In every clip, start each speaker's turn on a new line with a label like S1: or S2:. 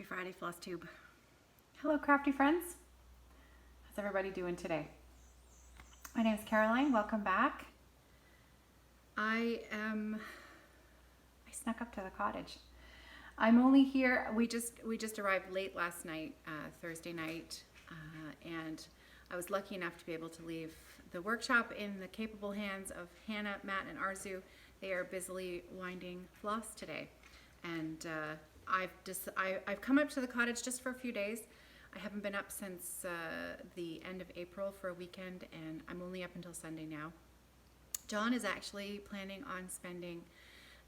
S1: Friday floss tube.
S2: Hello crafty friends. How's everybody doing today? My name is Caroline. Welcome back. I snuck up to the cottage. I'm only here. We just arrived late last night, Thursday night, and I was lucky enough to be able to leave the workshop in the capable hands of Hannah, Matt, and Arzu. They are busily winding floss today, and I've come up to the cottage just for a few days. I haven't been up since the end of April for a weekend, and I'm only up until Sunday now. John is actually planning on spending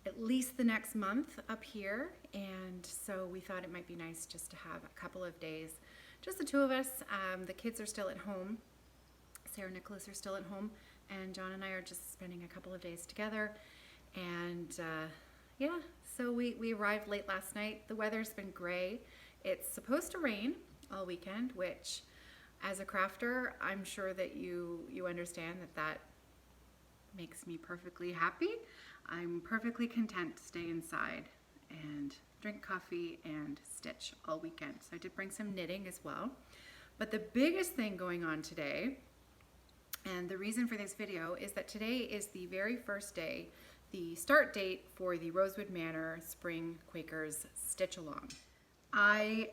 S2: at least the next month up here, and so we thought it might be nice just to have a couple of days, just the two of us. The kids are still at home. Sarah and Nicholas are still at home, and John and I are just spending a couple of days together. And yeah, so we arrived late last night. The weather's been gray. It's supposed to rain all weekend, which as a crafter, I'm sure that you understand that makes me perfectly happy. I'm perfectly content to stay inside and drink coffee and stitch all weekend. So I did bring some knitting as well. But the biggest thing going on today, and the reason for this video, is that today is the very first day, the start date for the Rosewood Manor Spring Quakers Stitch Along. I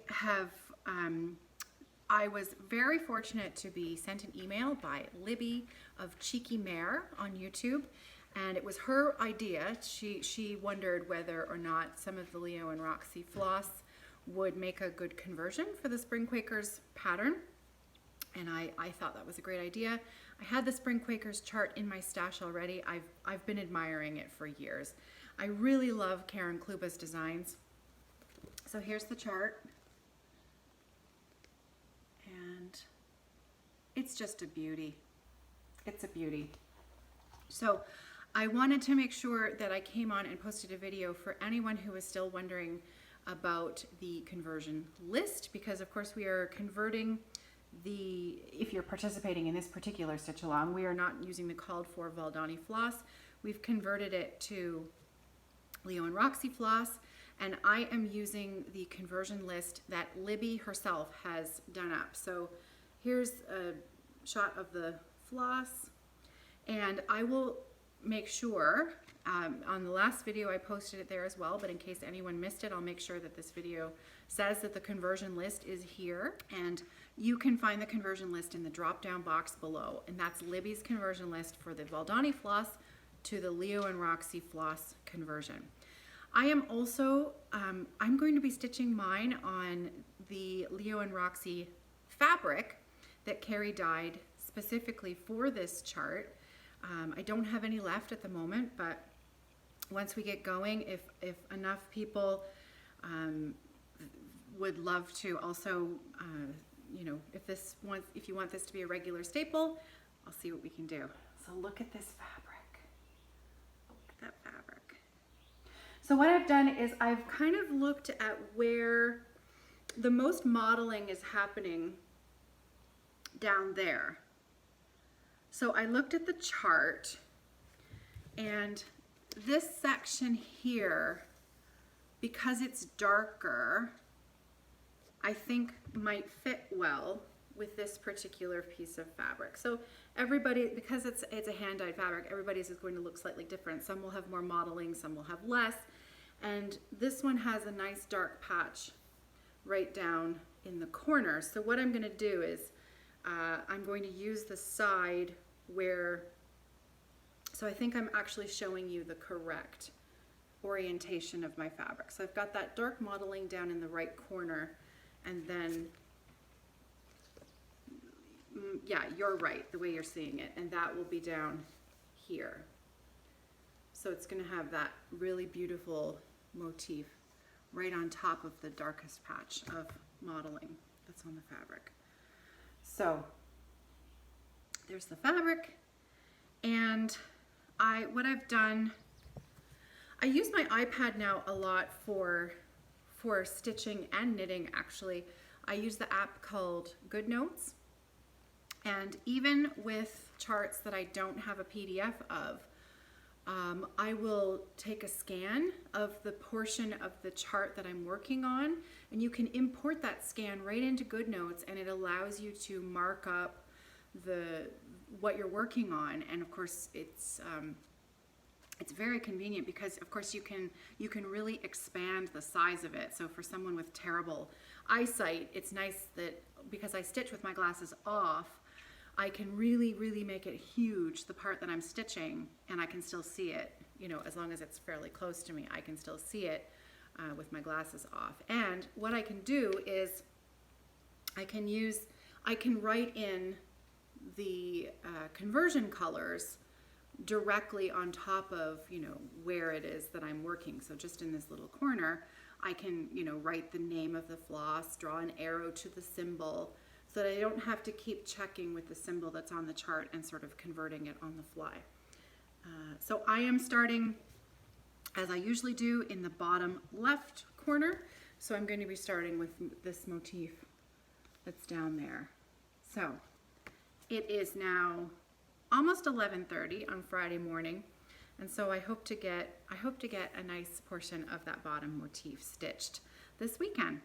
S2: was very fortunate to be sent an email by Libby of CheekyMare on YouTube, and it was her idea. She wondered whether or not some of the Leo&Roxy floss would make a good conversion for the Spring Quakers pattern, and I thought that was a great idea. I had the Spring Quakers chart in my stash already. I've been admiring it for years. I really love Karen Kluba's designs. So here's the chart. And it's just a beauty. It's a beauty. So I wanted to make sure that I came on and posted a video for anyone who is still wondering about the conversion list, because of course we are converting if you're participating in this particular stitch along, we are not using the called for Valdani floss. We've converted it to Leo&Roxy floss, and I am using the conversion list that Libby herself has done up. So here's a shot of the floss, and I will make sure, on the last video I posted it there as well, but in case anyone missed it, I'll make sure that this video says that the conversion list is here, and you can find the conversion list in the drop down box below, and that's Libby's conversion list for the Valdani floss to the Leo&Roxy floss conversion. I am also, I'm going to be stitching mine on the Leo&Roxy fabric that Carrie dyed specifically for this chart. I don't have any left at the moment, but once we get going, if enough people would love to also, you know, if you want this to be a regular staple, I'll see what we can do. So look at this fabric. Look at that fabric. So what I've done is I've kind of looked at where the most modeling is happening down there. So I looked at the chart, and this section here, because it's darker, I think might fit well with this particular piece of fabric. So everybody, because it's a hand-dyed fabric, everybody's is going to look slightly different. Some will have more modeling, some will have less. And this one has a nice dark patch right down in the corner. So what I'm gonna do is I'm going to use the side where, so I think I'm actually showing you the correct orientation of my fabric. So I've got that dark modeling down in the right corner, and then, yeah, you're right, the way you're seeing it, and that will be down here. So it's gonna have that really beautiful motif right on top of the darkest patch of modeling that's on the fabric. So there's the fabric, and what I've done, I use my iPad now a lot for stitching and knitting. Actually, I use the app called GoodNotes, and even with charts that I don't have a PDF of, I will take a scan of the portion of the chart that I'm working on, and you can import that scan right into GoodNotes, and it allows you to mark up what you're working on. And of course, it's very convenient because of course you can really expand the size of it. So for someone with terrible eyesight, it's nice that because I stitch with my glasses off, I can really make it huge, the part that I'm stitching, and I can still see it, you know, as long as it's fairly close to me, I can still see it with my glasses off. And what I can do is I can write in the conversion colors directly on top of, you know, where it is that I'm working. So just in this little corner, I can, you know, write the name of the floss, draw an arrow to the symbol, so that I don't have to keep checking with the symbol that's on the chart and sort of converting it on the fly. So I am starting, as I usually do, in the bottom left corner. So I'm going to be starting with this motif that's down there. So it is now almost 11:30 on Friday morning, and so I hope to get a nice portion of that bottom motif stitched this weekend.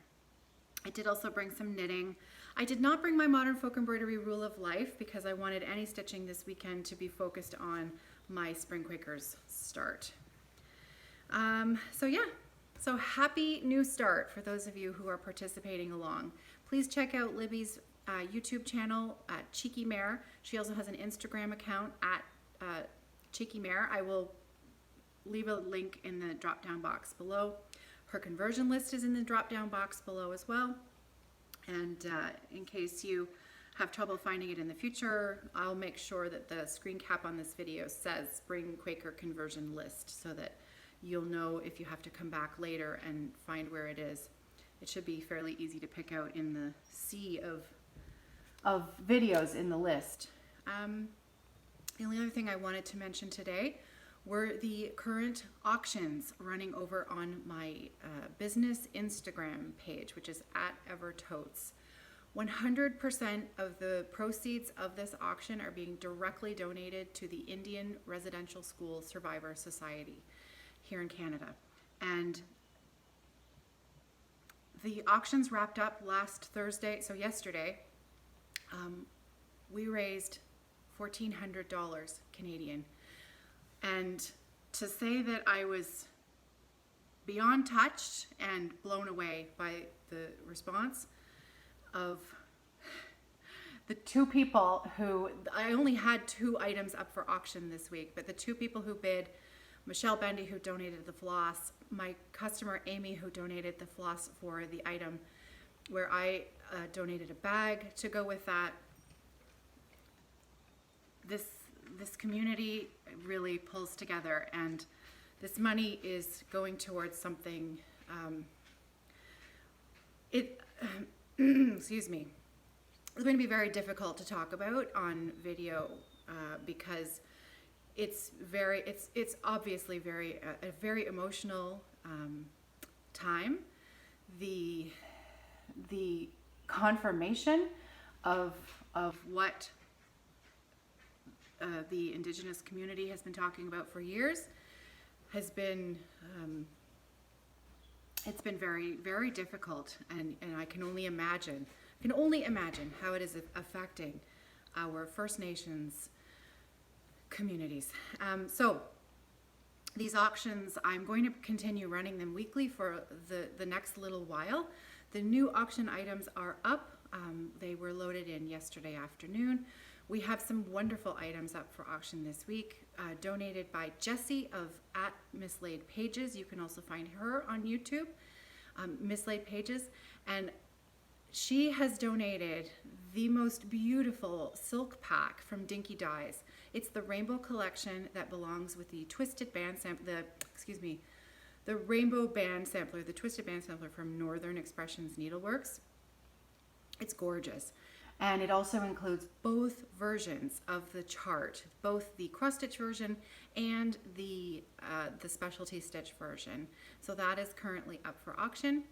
S2: I did also bring some knitting. I did not bring my Modern Folk Embroidery Rule of Life because I wanted any stitching this weekend to be focused on my Spring Quakers start. So yeah, so happy new start for those of you who are participating along. Please check out Libby's YouTube channel at CheekyMare. She also has an Instagram account at CheekyMare. I will leave a link in the drop-down box below. Her conversion list is in the drop-down box below as well. And in case you have trouble finding it in the future, I'll make sure that the screen cap on this video says Spring Quaker Conversion List so that you'll know if you have to come back later and find where it is. It should be fairly easy to pick out in the sea of videos in the list. The only other thing I wanted to mention today were the current auctions running over on my business Instagram page, which is at Evertotes. 100% of the proceeds of this auction are being directly donated to the Indian Residential School Survivor Society here in Canada. And the auctions wrapped up last Thursday, so yesterday. We raised $1,400 Canadian. And to say that I was beyond touched and blown away by the response of the two people who, I only had 2 items up for auction this week, but the 2 people who bid, Michelle Bendy, who donated the floss, my customer Amy, who donated the floss for the item, where I donated a bag to go with that. This community really pulls together, and this money is going towards something. Excuse me. It's going to be very difficult to talk about on video because it's obviously a very emotional time. The confirmation of what the Indigenous community has been talking about for years has been it's been very difficult, and I can only imagine how it is affecting our First Nations communities. So these auctions, I'm going to continue running them weekly for the next little while. The new auction items are up. They were loaded in yesterday afternoon. We have some wonderful items up for auction this week, donated by Jessi of at Mislaid Pages. You can also find her on YouTube, Mislaid Pages, and she has donated the most beautiful silk pack from Dinky Dyes. It's the rainbow collection that belongs with the twisted band sampler, the rainbow band sampler, the twisted band sampler from Northern Expressions Needleworks. It's gorgeous. And it also includes both versions of the chart, both the cross stitch version and the specialty stitch version. So that is currently up for auction.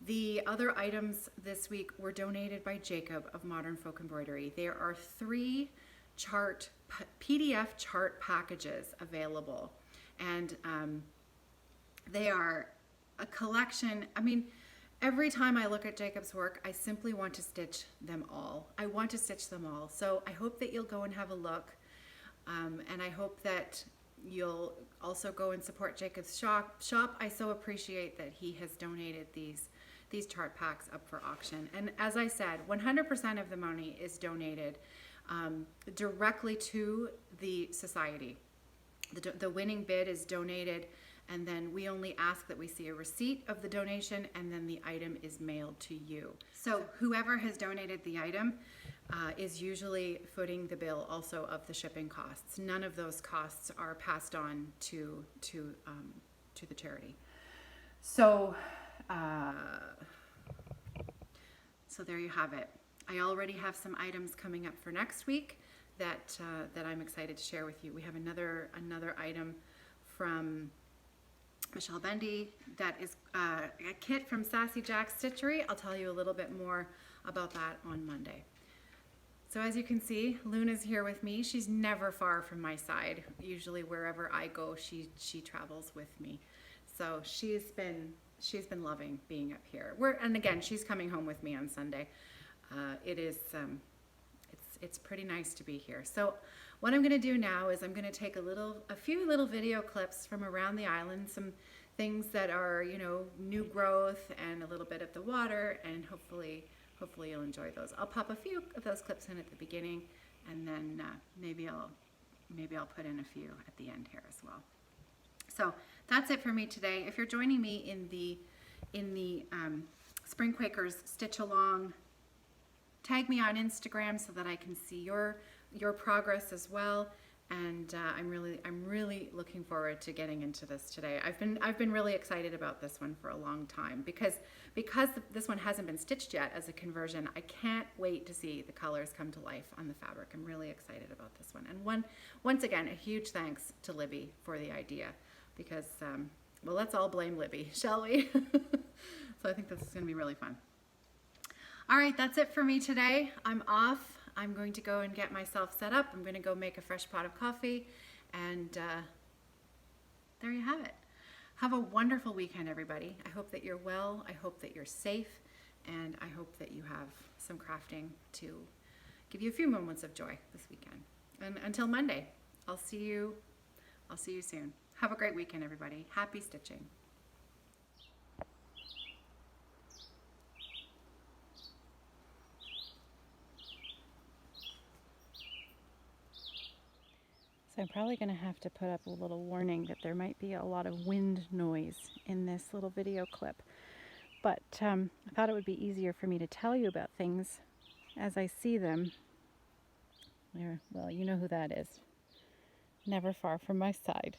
S2: The other items this week were donated by Jacob of Modern Folk Embroidery. There are 3 PDF chart packages available. And they are a collection. I mean, every time I look at Jacob's work, I simply want to stitch them all. I want to stitch them all. So I hope that you'll go and have a look. And I hope that you'll also go and support Jacob's shop. I so appreciate that he has donated these chart packs up for auction. And as I said, 100% of the money is donated directly to the society. The winning bid is donated, and then we only ask that we see a receipt of the donation, and then the item is mailed to you. So whoever has donated the item is usually footing the bill also of the shipping costs. None of those costs are passed on to the charity. So there you have it. I already have some items coming up for next week that I'm excited to share with you. We have another item from Michelle Bendy that is a kit from Sassy Jack's Stitchery. I'll tell you a little bit more about that on Monday. So as you can see, Luna's here with me. She's never far from my side. Usually wherever I go, she travels with me. So she's been loving being up here. And again, she's coming home with me on Sunday. It's pretty nice to be here. So what I'm going to do now is I'm going to take a few little video clips from around the island, some things that are, you know, new growth and a little bit of the water, and hopefully you'll enjoy those. I'll pop a few of those clips in at the beginning, and then maybe I'll put in a few at the end here as well. So that's it for me today. If you're joining me in the Spring Quakers Stitch Along, tag me on Instagram so that I can see your progress as well. And I'm really looking forward to getting into this today. I've been really excited about this one for a long time because this one hasn't been stitched yet as a conversion. I can't wait to see the colors come to life on the fabric. I'm really excited about this one. And once again, a huge thanks to Libby for the idea, because well, let's all blame Libby, shall we? So I think this is going to be really fun. All right, that's it for me today. I'm off. I'm going to go and get myself set up. I'm going to go make a fresh pot of coffee, and there you have it. Have a wonderful weekend, everybody. I hope that you're well. I hope that you're safe, and I hope that you have some crafting to give you a few moments of joy this weekend. And until Monday, I'll see you soon. Have a great weekend, everybody. Happy stitching. So I'm probably going to have to put up a little warning that there might be a lot of wind noise in this little video clip. But I thought it would be easier for me to tell you about things as I see them. Well, you know who that is. Never far from my side.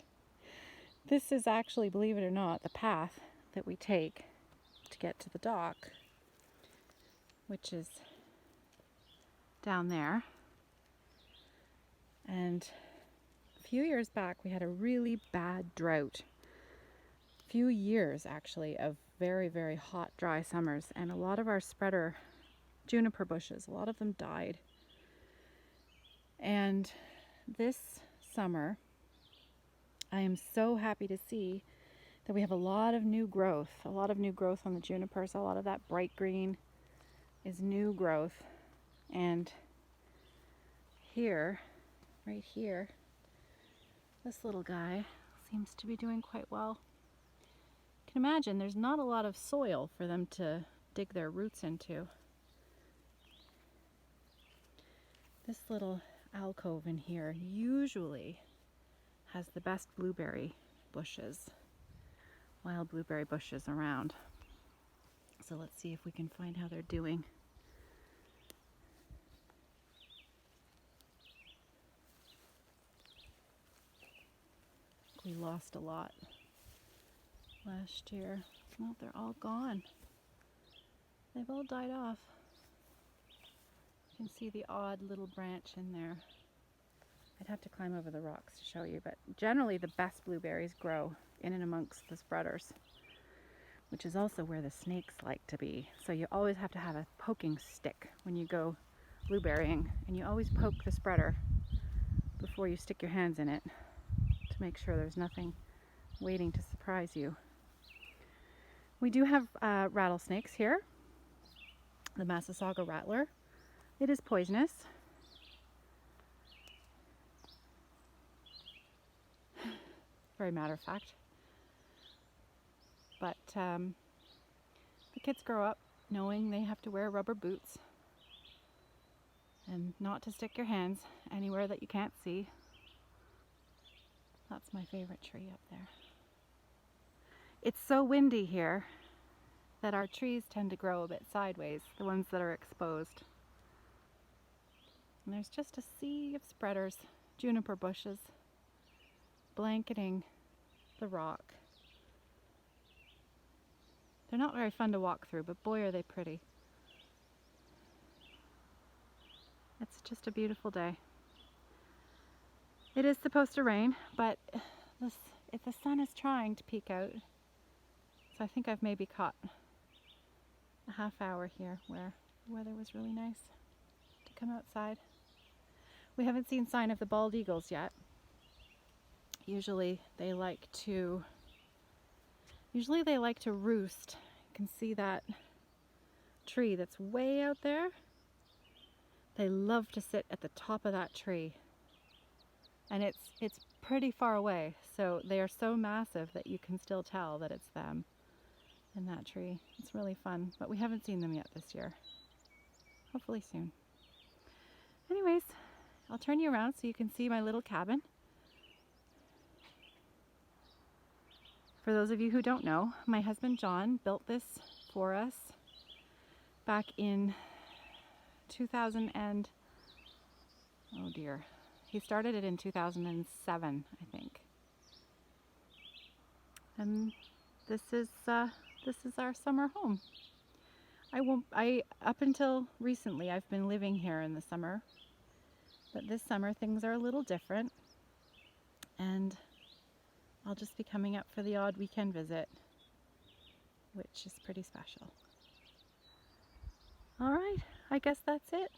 S2: This is actually, believe it or not, the path that we take to get to the dock, which is down there. And a few years back, we had a really bad drought. A few years, actually, of very, very hot, dry summers. And a lot of our spreader juniper bushes, a lot of them died. And this summer, I am so happy to see that we have a lot of new growth on the junipers. A lot of that bright green is new growth. And here, right here, this little guy seems to be doing quite well. You can imagine there's not a lot of soil for them to dig their roots into. This little alcove in here usually has the best blueberry bushes, wild blueberry bushes around. So let's see if we can find how they're doing. We lost a lot last year. Well, they're all gone. They've all died off. You can see the odd little branch in there. I'd have to climb over the rocks to show you, but generally the best blueberries grow in and amongst the spreaders, which is also where the snakes like to be. So you always have to have a poking stick when you go blueberrying, and you always poke the spreader before you stick your hands in it to make sure there's nothing waiting to surprise you. We do have rattlesnakes here. The Massasauga rattler. It is poisonous. Very matter of fact. But the kids grow up knowing they have to wear rubber boots and not to stick your hands anywhere that you can't see. That's my favorite tree up there. It's so windy here that our trees tend to grow a bit sideways, the ones that are exposed. And there's just a sea of spreaders, juniper bushes, blanketing the rock. They're not very fun to walk through, but boy are they pretty. It's just a beautiful day. It is supposed to rain, but if the sun is trying to peek out, so I think I've maybe caught a half hour here where the weather was really nice to come outside. We haven't seen sign of the bald eagles yet. Usually they like to roost. You can see that tree that's way out there. They love to sit at the top of that tree. And it's pretty far away, so they are so massive that you can still tell that it's them in that tree. It's really fun, but we haven't seen them yet this year. Hopefully soon. Anyways, I'll turn you around so you can see my little cabin. For those of you who don't know, my husband John built this for us back in 2000 and, oh dear, he started it in 2007, I think. And this is our summer home. Up until recently, I've been living here in the summer, but this summer things are a little different, and I'll just be coming up for the odd weekend visit, which is pretty special. All right, I guess that's it.